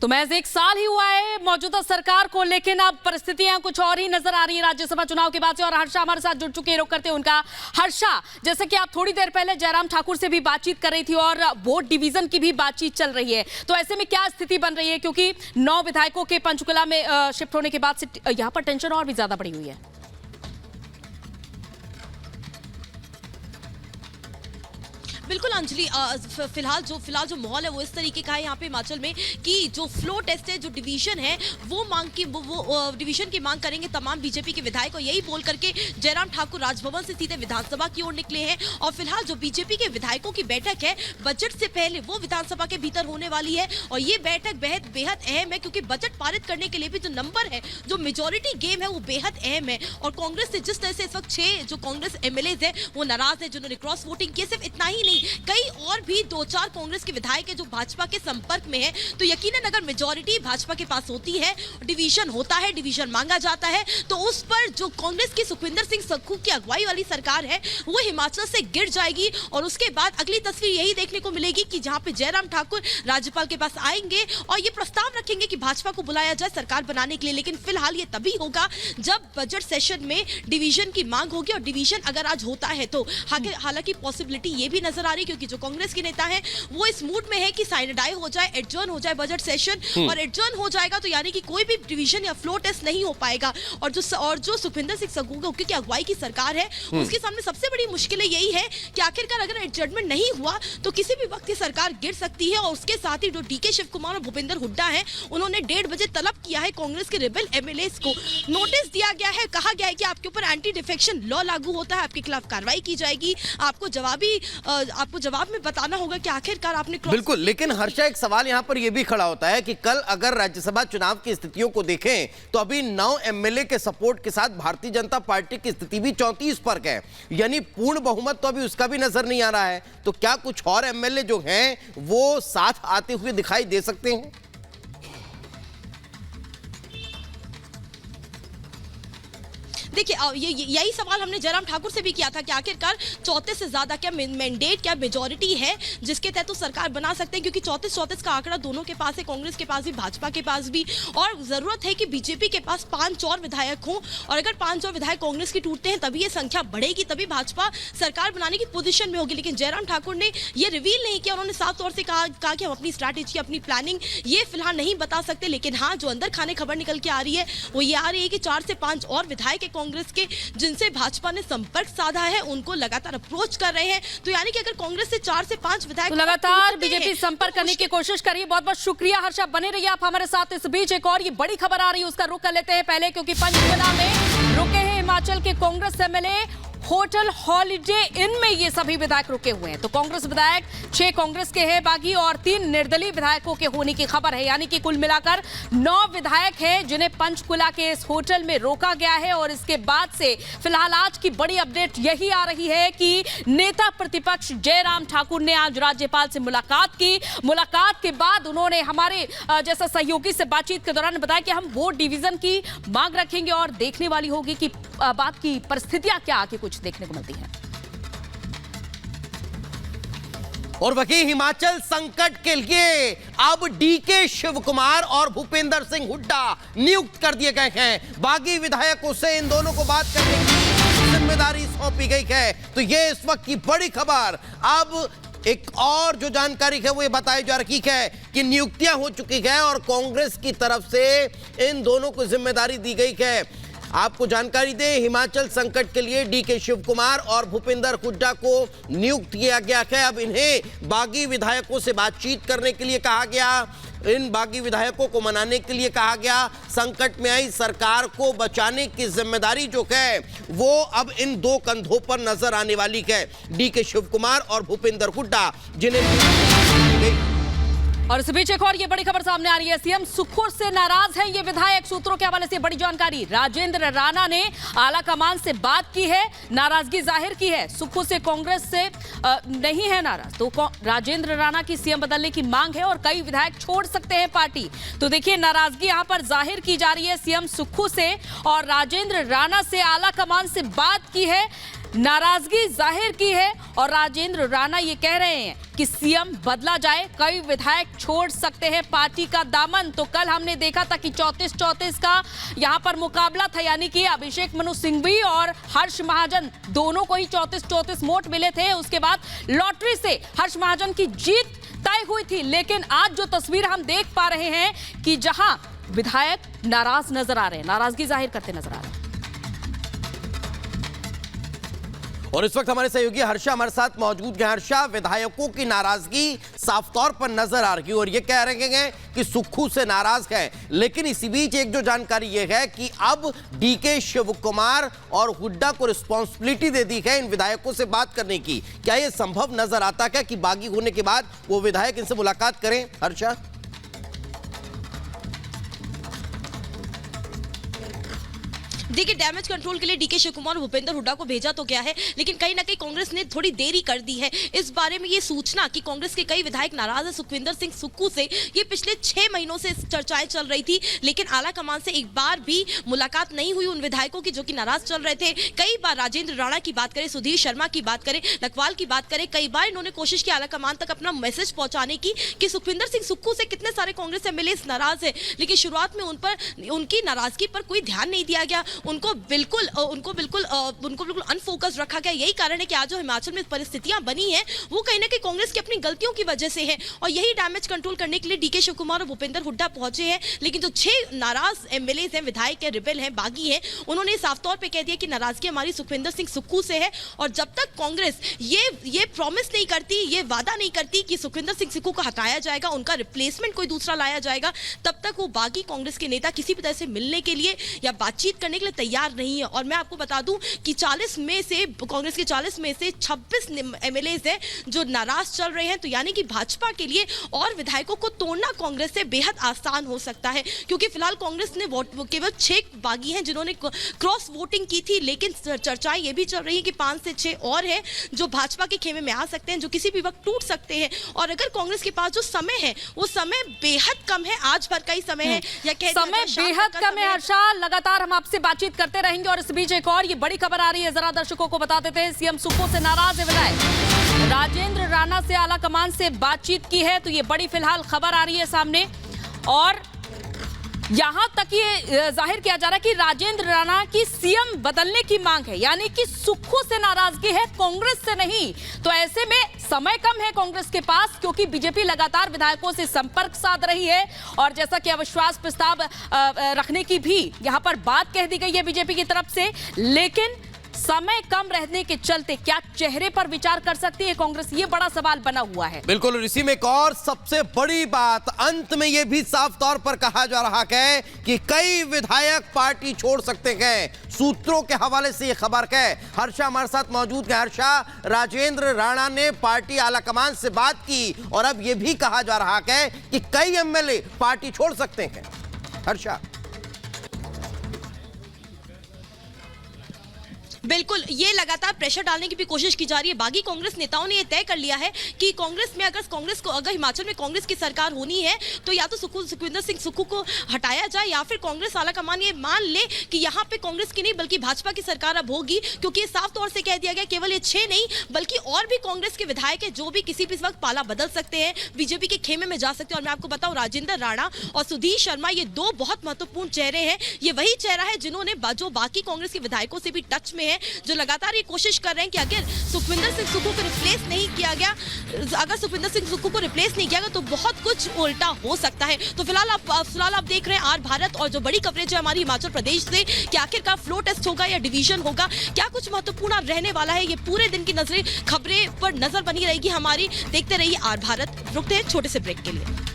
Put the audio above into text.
तो महज एक साल ही हुआ है मौजूदा सरकार को, लेकिन अब परिस्थितियां कुछ और ही नजर आ रही है राज्यसभा चुनाव के बाद से। और हर्षा हमारे साथ जुड़ चुके हैं, रुक करते हैं उनका। हर्षा, जैसे कि आप थोड़ी देर पहले जयराम ठाकुर से भी बातचीत कर रही थी और वोट डिवीजन की भी बातचीत चल रही है, तो ऐसे में क्या स्थिति बन रही है? क्योंकि 9 विधायकों के पंचकुला में शिफ्ट होने के बाद से यहां पर टेंशन और भी ज्यादा बढ़ी हुई है। बिल्कुल अंजलि, फिलहाल जो माहौल है वो इस तरीके का है यहाँ पे हिमाचल में कि जो फ्लो टेस्ट है, जो डिवीजन है, वो डिवीजन की मांग करेंगे तमाम बीजेपी के विधायक। और यही बोल करके जयराम ठाकुर राजभवन से सीधे विधानसभा की ओर निकले हैं। और फिलहाल जो बीजेपी के विधायकों की बैठक है बजट से पहले, वो विधानसभा के भीतर होने वाली है। और ये बैठक बेहद अहम है, क्योंकि बजट पारित करने के लिए भी जो नंबर है, जो मेजोरिटी गेम है, वो बेहद अहम है। और कांग्रेस से जिस तरह से इस वक्त 6 जो कांग्रेस एमएलए है वो नाराज है, जिन्होंने क्रॉस वोटिंग की। सिर्फ इतना ही नहीं, कई और भी 2-4 कांग्रेस के विधायक हैं जो भाजपा के संपर्क में हैं। तो यकीनन अगर मेजॉरिटी भाजपा के पास होती है, डिवीजन होता है, डिवीजन मांगा जाता है, तो उस पर जो कांग्रेस की सुखविंदर सिंह सुक्खू की अगुवाई वाली सरकार है वो हिमाचल से गिर जाएगी। और उसके बाद अगली तस्वीर यही देखने को मिलेगी कि जहां पे जयराम ठाकुर राज्यपाल के पास आएंगे और ये प्रस्ताव रखेंगे कि भाजपा को बुलाया जाए सरकार बनाने के लिए। लेकिन फिलहाल ये तभी होगा जब बजट सेशन में डिवीजन की मांग होगी। और डिवीजन अगर आज होता है तो हालांकि पॉसिबिलिटी ये भी नजर आ रही है, क्योंकि जो कांग्रेस के नेता हैं वो इस मूड में है कि साइनडाई हो जाए, एडजर्न हो जाए बजट सेशन। और एडजर्न हो जाएगा तो यानी कि कोई भी डिवीजन या फ्लो टेस्ट नहीं हो पाएगा। और जो सुखविंदर सिंह सुक्खू की अगुवाई की सरकार है उसके सामने सबसे बड़ी मुश्किल यही है कि आखिरकार अगर एडजर्नमेंट नहीं हुआ तो किसी भी वक्त ये सरकार गिर सकती है। और उसके साथ ही जो डीके शिव कुमार और भूपेंद्र हुड्डा हैं, उन्होंने 1:30 बजे तलब किया है कांग्रेस के रिबेल एमएलए को। नोटिस दिया गया है, कहा गया है कि आपके ऊपर एंटी डिफेक्शन लॉ लागू होता है, आपके खिलाफ कार्रवाई की जाएगी, आपको जवाब में बताना होगा कि आखिरकार आपने। बिल्कुल, लेकिन हर्षा एक सवाल यहां पर यह भी खड़ा होता है कि कल अगर राज्यसभा चुनाव की स्थितियों को देखें तो अभी 9 एमएलए के सपोर्ट के साथ भारतीय जनता पार्टी की स्थिति भी 34 पर है, यानी पूर्ण बहुमत तो अभी उसका भी नजर नहीं आ रहा है। तो क्या कुछ और एमएलए जो हैं वो साथ आते हुए दिखाई दे सकते हैं? देखिए, यही सवाल हमने जयराम ठाकुर से भी किया था कि आखिरकार 34 से ज्यादा क्या मैंडेट, क्या मेजोरिटी है जिसके तहत तो सरकार बना सकते हैं। क्योंकि 34 का आंकड़ा दोनों के पास है, कांग्रेस के पास भी, भाजपा के पास भी। और जरूरत है कि बीजेपी के पास 5 और विधायक हों। और अगर 5 और विधायक कांग्रेस की टूटते हैं तभी ये संख्या बढ़ेगी, तभी भाजपा सरकार बनाने की पोजीशन में होगी। लेकिन जयराम ठाकुर ने ये रिवील नहीं किया। उन्होंने साफ तौर से कहा कि हम अपनी स्ट्रैटेजी, अपनी प्लानिंग ये फिलहाल नहीं बता सकते। लेकिन हाँ, जो अंदर खाने खबर निकल के आ रही है वो ये आ रही है कि 4 से 5 और विधायक कांग्रेस के जिनसे भाजपा ने संपर्क साधा है, उनको लगातार अप्रोच कर रहे हैं। तो यानी कि अगर कांग्रेस से 4 से 5 विधायक तो लगातार बीजेपी संपर्क करने की कोशिश कर रही है। बहुत बहुत शुक्रिया हर्षा, बने रहिए आप हमारे साथ। इस बीच एक और ये बड़ी खबर आ रही है, उसका रुख कर लेते हैं पहले, क्योंकि पंचकुला में रुके हैं हिमाचल के कांग्रेस एमएलए। होटल हॉलिडे इन में ये सभी विधायक रुके हुए हैं। तो कांग्रेस विधायक 6 कांग्रेस के हैं बागी और 3 निर्दलीय विधायकों के होने की खबर है। यानी कि कुल मिलाकर 9 विधायक हैं जिन्हें पंचकुला के इस होटल में रोका गया है। और इसके बाद से फिलहाल आज की बड़ी अपडेट यही आ रही है कि नेता प्रतिपक्ष जयराम ठाकुर ने आज राज्यपाल से मुलाकात की। मुलाकात के बाद उन्होंने हमारे जैसा सहयोगी से बातचीत के दौरान बताया कि हम वोट डिवीजन की मांग रखेंगे और देखने वाली होगी कि बात की परिस्थितियां क्या आगे कुछ देखने को मिलती हैं। और वही हिमाचल संकट के लिए अब डीके शिव कुमार और भूपेंद्र सिंह हुड्डा नियुक्त कर दिए गए हैं। बागी विधायकों से इन दोनों को बात करने की जिम्मेदारी सौंपी गई है। तो ये इस वक्त की बड़ी खबर। अब एक और जो जानकारी है वो ये बताई जा रही है कि नियुक्तियां हो चुकी है और कांग्रेस की तरफ से इन दोनों को जिम्मेदारी दी गई है। आपको जानकारी दें, हिमाचल संकट के लिए डीके शिव कुमार और भूपेंद्र हुड्डा को नियुक्त किया गया है। अब इन्हें बागी विधायकों से बातचीत करने के लिए कहा गया, इन बागी विधायकों को मनाने के लिए कहा गया। संकट में आई सरकार को बचाने की जिम्मेदारी जो है वो अब इन 2 कंधों पर नजर आने वाली है, डीके शिव कुमार और भूपेंद्र हुड्डा, जिन्हें। और इस बीच एक और ये बड़ी खबर सामने आ रही है, सीएम सुक्खू से नाराज है ये विधायक। सूत्रों के हवाले से बड़ी जानकारी, राजेंद्र राणा ने आला कमान से बात की है, नाराजगी जाहिर की है। सुक्खू से कांग्रेस से नहीं है नाराज, तो राजेंद्र राणा की सीएम बदलने की मांग है और कई विधायक छोड़ सकते हैं पार्टी। तो देखिए, नाराजगी यहां पर जाहिर की जा रही है सीएम सुक्खू से, और राजेंद्र राणा से आला कमान से बात की है। नाराजगी जाहिर की है और राजेंद्र राणा ये कह रहे हैं कि सीएम बदला जाए, कई विधायक छोड़ सकते हैं पार्टी का दामन। तो कल हमने देखा था कि 34-34 का यहां पर मुकाबला था, यानी कि अभिषेक मनु सिंघवी और हर्ष महाजन दोनों को ही 34-34 वोट मिले थे। उसके बाद लॉटरी से हर्ष महाजन की जीत तय हुई थी। लेकिन आज जो तस्वीर हम देख पा रहे हैं कि जहां विधायक नाराज नजर आ रहे हैं, नाराजगी जाहिर करते नजर आ रहे हैं। और इस वक्त हमारे सहयोगी हर्षा हमारे साथ मौजूद हैं। हर्षा, विधायकों की नाराजगी साफ तौर पर नजर आ रही है और ये कह रहे हैं कि सुक्खू से नाराज हैं, लेकिन इसी बीच एक जो जानकारी ये है कि अब डीके शिव कुमार और हुड्डा को रिस्पॉन्सिबिलिटी दे दी है इन विधायकों से बात करने की। क्या यह संभव नजर आता है कि बागी होने के बाद वो विधायक इनसे मुलाकात करें? हर्षा, देखिए, डैमेज कंट्रोल के लिए डीके शिव कुमार और भूपेंद्र हुड्डा को भेजा तो गया है, लेकिन कहीं ना कहीं कांग्रेस ने थोड़ी देरी कर दी है। इस बारे में ये सूचना कि कांग्रेस के कई विधायक नाराज है सुखविंदर सिंह सुक्खू से, ये पिछले 6 महीनों से चर्चाएं चल रही थी, लेकिन आला कमान से एक बार भी मुलाकात नहीं हुई उन विधायकों की जो कि नाराज चल रहे थे। कई बार राजेंद्र राणा की बात करें, सुधीर शर्मा की बात करें, लखवाल की बात करें, कई बार इन्होंने कोशिश की आला कमान तक अपना मैसेज पहुंचाने की कि सुखविंदर सिंह सुक्खू से कितने सारे कांग्रेस एमएलए नाराज है, लेकिन शुरुआत में उनकी नाराजगी पर कोई ध्यान नहीं दिया गया। उनको बिल्कुल अनफोकस रखा गया। यही कारण है कि आज जो हिमाचल में परिस्थितियां बनी हैं वो कहीं ना कहीं कांग्रेस की अपनी गलतियों की वजह से है, और यही डैमेज कंट्रोल करने के लिए डीके शिव कुमार और भूपेंद्र हुड्डा पहुंचे हैं। लेकिन जो 6 नाराज एमएलए हैं, विधायक हैं, रिबेल हैं, बागी हैं, उन्होंने साफ तौर पे कह दिया कि नाराजगी हमारी सुखविंदर सिंह सुक्खू से है, और जब तक कांग्रेस ये प्रॉमिस नहीं करती, ये वादा नहीं करती कि सुखविंदर सिंह सुक्खू को हटाया जाएगा, उनका रिप्लेसमेंट कोई दूसरा लाया जाएगा, तब तक वो बागी कांग्रेस के नेता किसी भी तरह से मिलने के लिए या बातचीत करने के लिए तैयार नहीं है। और मैं आपको बता दूं कि कांग्रेस के 40 में से 26 एमएलए हैं जो नाराज चल रहे हैं। तो यानी कि भाजपा के लिए और विधायकों को तोड़ना कांग्रेस से बेहद आसान हो सकता है, क्योंकि फिलहाल कांग्रेस ने केवल 6 बागी हैं जिन्होंने क्रॉस वोटिंग की थी, लेकिन चर्चाएं ये भी चल रही है कि 5 से 6 और हैं जो भाजपा के खेमे में आ सकते हैं, जो किसी भी वक्त टूट सकते हैं। और अगर कांग्रेस के पास जो समय है वो समय बेहद कम है, आज भर का ही समय है, या समय बेहद कम है। हर्षा, लगातार हम आपसे बातचीत करते रहेंगे और इस बीच एक और ये बड़ी खबर आ रही है, जरा दर्शकों को बता देते हैं। सीएम सुक्खू से नाराज है विधायक, राजेंद्र राणा से आला कमान से बातचीत की है, तो ये बड़ी फिलहाल खबर आ रही है सामने, और यहां तक ये जाहिर किया जा रहा है कि राजेंद्र राणा की सीएम बदलने की मांग है, यानी कि सुक्खू से नाराजगी है, कांग्रेस से नहीं। तो ऐसे में समय कम है कांग्रेस के पास, क्योंकि बीजेपी लगातार विधायकों से संपर्क साध रही है, और जैसा कि अविश्वास प्रस्ताव रखने की भी यहां पर बात कह दी गई है बीजेपी की तरफ से। लेकिन समय कम रहने के चलते क्या चेहरे पर विचार कर सकती है कांग्रेस, ये बड़ा सवाल बना हुआ है। बिल्कुल, और इसी में एक और सबसे बड़ी बात, अंत में यह भी साफ तौर पर कहा जा रहा है कि कई विधायक पार्टी छोड़ सकते हैं। सूत्रों के हवाले से यह खबर है। हर्षा हमारे साथ मौजूद है। हर्षा, राजेंद्र राणा ने पार्टी आलाकमान से बात की और अब यह भी कहा जा रहा है कि कई एमएलए पार्टी छोड़ सकते हैं। हर्षा, बिल्कुल, ये लगातार प्रेशर डालने की भी कोशिश की जा रही है। बागी कांग्रेस नेताओं ने ये तय कर लिया है कि अगर हिमाचल में कांग्रेस की सरकार होनी है तो या तो सुखविंदर सिंह सुक्खू को हटाया जाए, या फिर कांग्रेस आलाकमान ये मान ले कि यहाँ पे कांग्रेस की नहीं बल्कि भाजपा की सरकार अब होगी, क्योंकि ये साफ तौर से कह दिया गया केवल ये 6 नहीं बल्कि और भी कांग्रेस के विधायक है जो भी किसी भी वक्त पाला बदल सकते हैं, बीजेपी के खेमे में जा सकते हैं। और मैं आपको बताऊं, राजेंद्र राणा और सुधीर शर्मा ये 2 बहुत महत्वपूर्ण चेहरे हैं। ये वही चेहरा है जिन्होंने जो बाकी कांग्रेस के विधायकों से भी टच में है, जो लगातार ये कोशिश कर रहे हैं कि अगर सुखविंदर सिंह सुक्खू को रिप्लेस नहीं किया गया, तो बहुत कुछ उल्टा हो सकता है। तो फिलहाल आप देख रहे हैं आर भारत, और जो बड़ी कवरेज है हमारी हिमाचल प्रदेश से कि आखिरकार फ्लो टेस्ट होगा या डिवीजन होगा, क्या कुछ महत्वपूर्ण रहने वाला है, ये पूरे दिन की खबरें पर नजर बनी रहेगी हमारी। देखते रहिए आर भारत। रुकते हैं छोटे से ब्रेक के लिए।